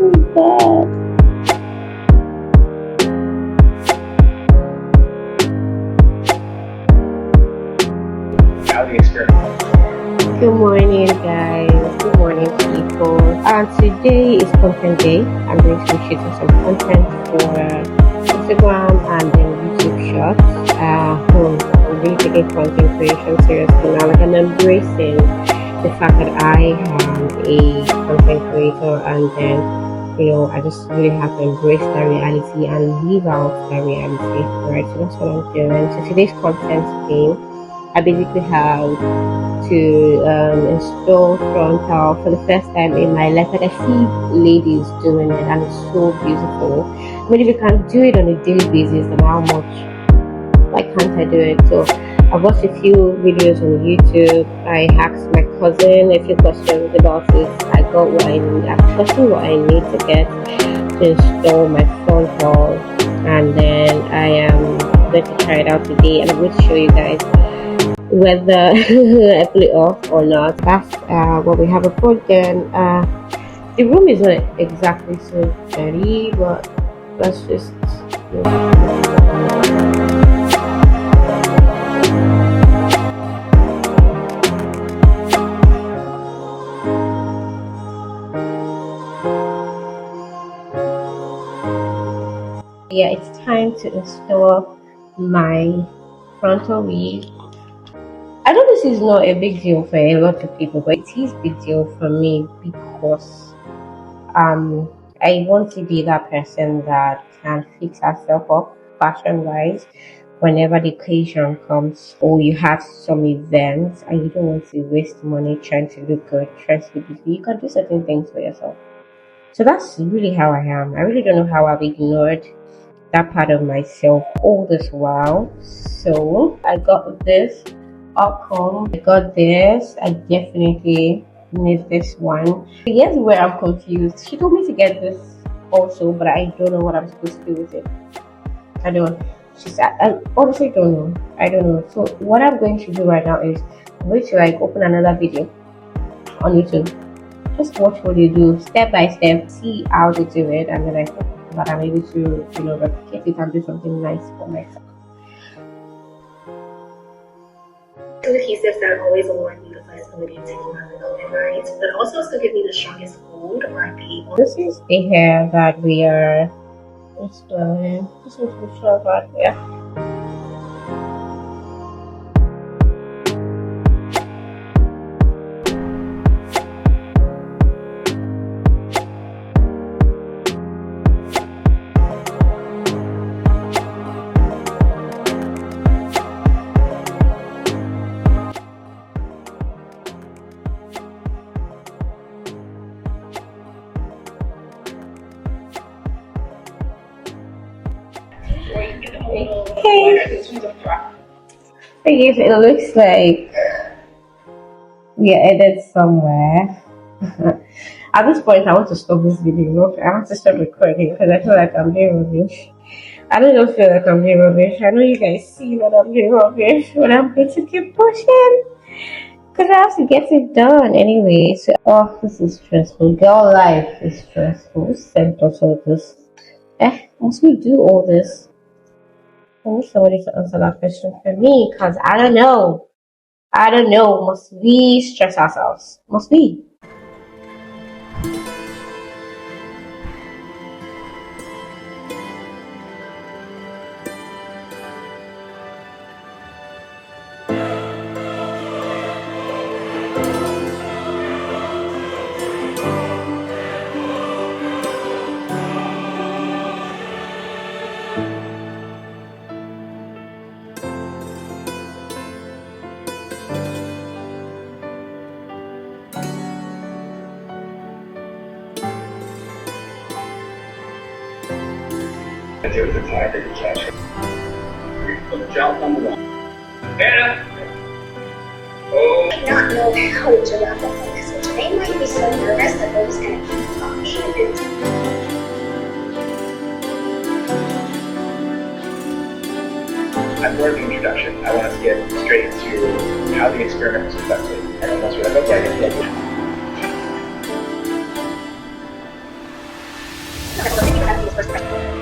is bad. How the experiment. Good morning, guys. Good morning, people. Today is content day. I'm going to be shooting some content for Instagram and then YouTube Shorts. I'm really taking content creation seriously now. Like, I'm embracing the fact that I am a content creator, and then I just really have to embrace that reality and live out that reality, right? So that's what I'm doing. So today's content theme, I basically have to install frontal for the first time in my life. Like, I see ladies doing it and it's so beautiful. I mean, if you can do it on a daily basis, then how much why can't I do it? So I watched a few videos on YouTube. I asked my cousin a few questions about it. I got what I need. I've gotten what I need to get to install my frontal, and then I am going to try it out today, and I'm going to show you guys whether I pull it off or not. That's what we have aboard. Then the room is not exactly so dirty, but let's just yeah, it's time to install my frontal wig. I know this is not a big deal for a lot of people, but it is a big deal for me because I want to be that person that can fix herself up fashion wise whenever the occasion comes, or you have some events and you don't want to waste money trying to look good, trying to be beautiful. You can do certain things for yourself. So that's really how I am. I really don't know how I've ignored that part of myself all this while. So I got this outcome. I got this. I definitely need this one. Here's where I'm confused. She told me to get this also, but I don't know what I'm supposed to do with it. I don't. She said, I honestly don't know. I don't know. So what I'm going to do right now is I'm going to open another video on YouTube. Just watch what they do step by step, see how they do it, and then I hope that I'm able to, replicate it and do something nice for myself. Adhesives that always warn you the flexibility to keep on the golden right, but also still give me the strongest hold or IP. This is the hair that we are installing. This is the short part here. Okay, so it looks like we are headed somewhere. At this point, I want to stop this video. I want to stop recording because I feel like I'm doing rubbish. I don't just feel like I'm doing rubbish. I know you guys see that I'm doing rubbish, but I'm going to keep pushing because I have to get it done anyway. So, this is stressful. Girl life is stressful. Who sent us all this? Must we do all this? I need somebody to answer that question for me because I don't know. I don't know. Must we stress ourselves? Must we? I do the time that you catch it. So the job number one. Anna! Oh! I not know how to wrap up on this, so today might be so nervous that they're just gonna keep talking I'm more of an introduction. I want us to get straight to how the experiment was conducted. And then once we're like, okay, I get the idea. perspective.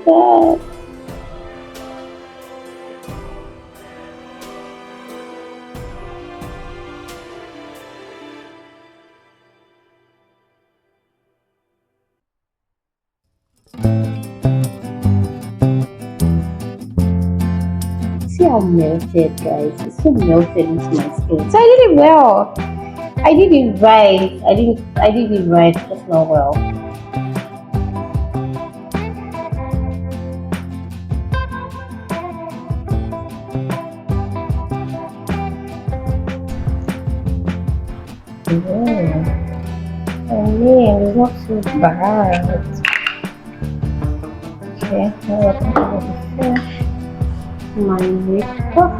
God. See how melted, guys. It's so melted into my skin. So I did it well. I did it right. I did it right, just not well. Yeah. I mean, it's not too bad. Okay, now we're going to finish my makeup.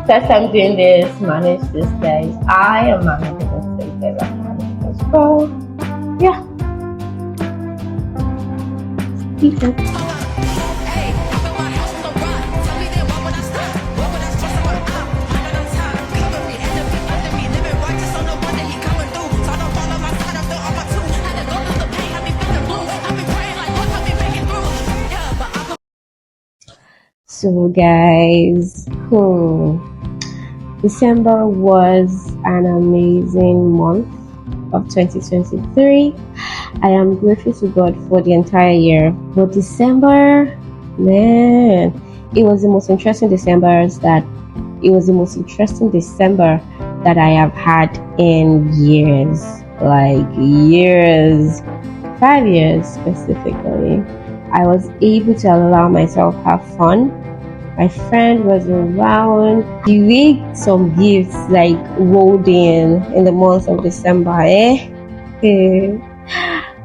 First time doing this, manage this, guys. I am managing this guys. I'm managing this. So yeah. Decent. So guys, December was an amazing month of 2023. I am grateful to God for the entire year. But December, man, it was the most interesting December that I have had in years. Like years. 5 years specifically. I was able to allow myself have fun. My friend was around. The week some gifts like rolled in the month of December. I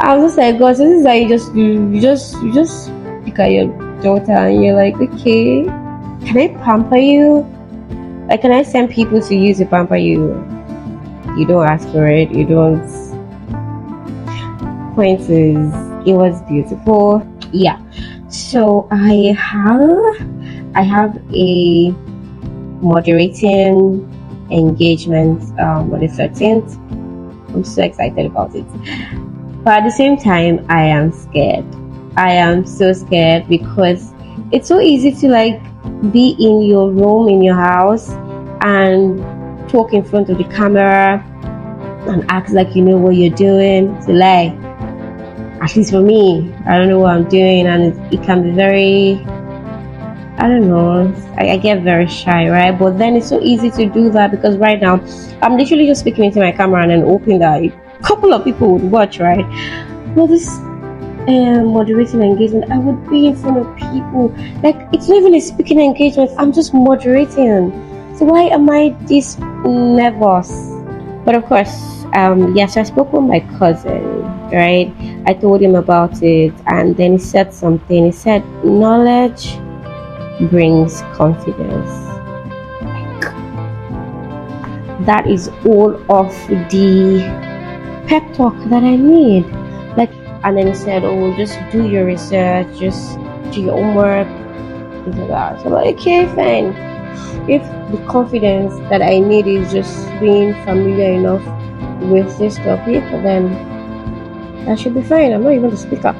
was just like, God, so this is how you just look at your daughter and you're like, okay, can I pamper you? Like, can I send people to use to pamper you? You don't ask for it. You don't. Point is, it was beautiful. Yeah. So I have a moderating engagement on the 13th. I'm so excited about it. But at the same time, I am scared. I am so scared because it's so easy to like be in your room, in your house, and talk in front of the camera and act like you know what you're doing. It's a lie. At least for me, I don't know what I'm doing, and it can be very, I don't know, I get very shy, right? But then it's so easy to do that because right now I'm literally just speaking into my camera and then hoping that a couple of people would watch, right? Well, this moderating engagement, I would be in front of people. Like, it's not even a speaking engagement, I'm just moderating. So why am I this nervous? But of course, yes, I spoke with my cousin, right? I told him about it, and then he said something. He said, knowledge brings confidence. That is all of the pep talk that I need. Like, and then he said, oh, just do your research, just do your homework, things like that. So I'm like, okay, fine. If the confidence that I need is just being familiar enough with this topic, then I should be fine. I'm not even the speaker.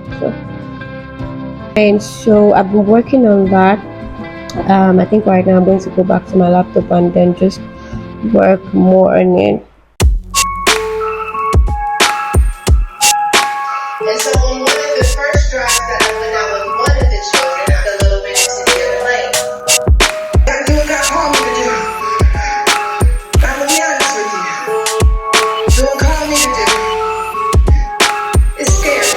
So I've been working on that. I think right now I'm going to go back to my laptop and then just work more on it. And so on one of the first drives that I went out with one of the children, I got a little bit into the other lane. Gotta do what God called me to do. I'm gonna be honest with you. Do what God called me to do. It's scary.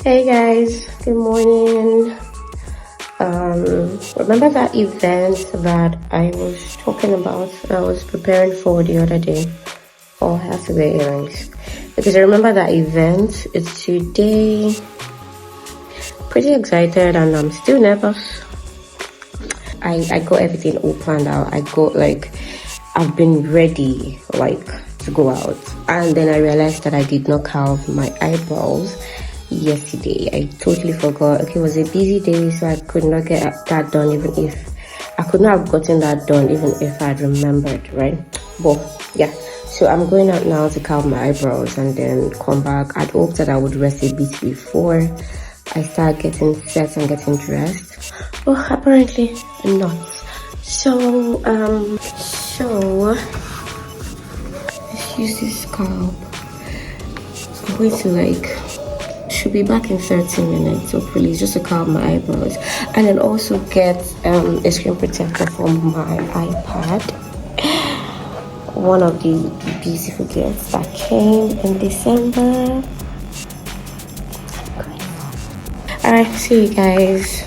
Hey guys, good morning. Remember that event that I was talking about, I was preparing for the other day? Oh, I have to wear earrings. Because I remember that event. It's today. Pretty excited and I'm still nervous. I got everything all planned out. I've been ready, to go out. And then I realized that I did not carve my eyebrows yesterday. I totally forgot. Okay, it was a busy day, so I could not get that done, even if I could not have gotten that done, even if I'd remembered, right? But yeah, so I'm going out now to carve my eyebrows and then come back. I'd hoped that I would rest a bit before I start getting set and getting dressed. Oh, apparently not. So let's use this scalp. I'm going to should be back in 30 minutes, hopefully, just to curl my eyebrows. And then also get a screen protector for my iPad. One of the beautiful gifts that came in December. Alright, see you guys.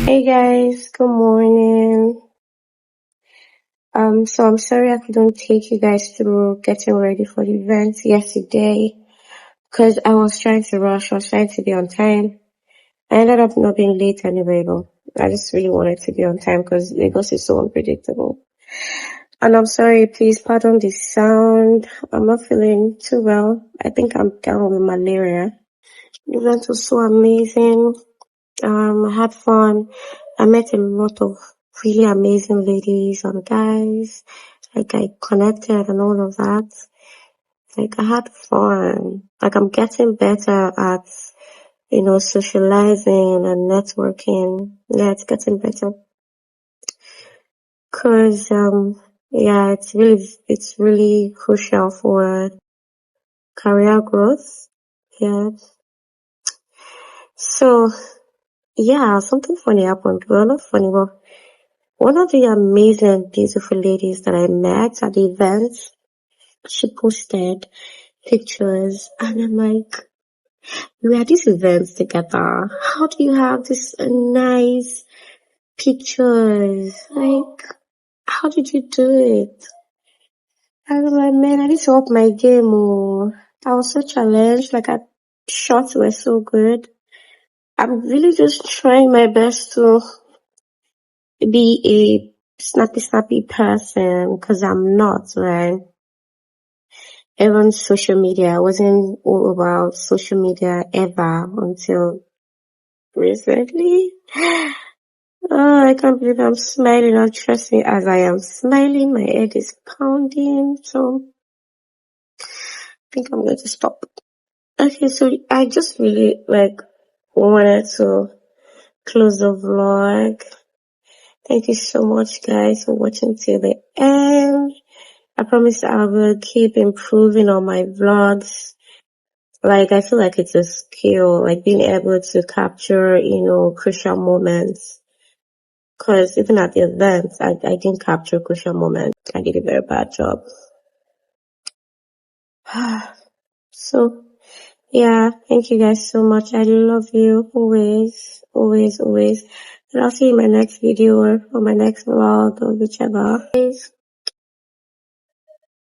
Hey guys, good morning. So I'm sorry I couldn't take you guys through getting ready for the event yesterday because I was trying to rush. I was trying to be on time. I ended up not being late anyway, though. I just really wanted to be on time because Lagos is so unpredictable. And I'm sorry, please pardon the sound. I'm not feeling too well. I think I'm down with malaria. The event was so amazing. I had fun. I met a lot of really amazing ladies and guys. I connected and all of that. I had fun. I'm getting better at, socializing and networking. Yeah, it's getting better. Cause, yeah, it's really crucial for career growth. Yeah. So, yeah, something funny happened. Well, not funny, but one of the amazing, beautiful ladies that I met at the event, she posted pictures, and I'm like, we are at this event together. How do you have this nice pictures? How did you do it? I was like, man, I need to up my game. Oh, I was so challenged. Our shots were so good. I'm really just trying my best to be a snappy person because I'm not, right? Even social media, I wasn't all about social media ever until recently. Oh, I can't believe I'm smiling. And trust me, as I am smiling, my head is pounding. So I think I'm going to stop. Okay, so I just really wanted to close the vlog. Thank you so much, guys, for watching till the end. I promise I will keep improving on my vlogs. Like, I feel like it's a skill, like being able to capture, crucial moments. Cause even at the events, I didn't capture crucial moments. I did a very bad job. So, yeah, thank you guys so much. I love you always, always, always. And I'll see you in my next video or my next vlog or whichever.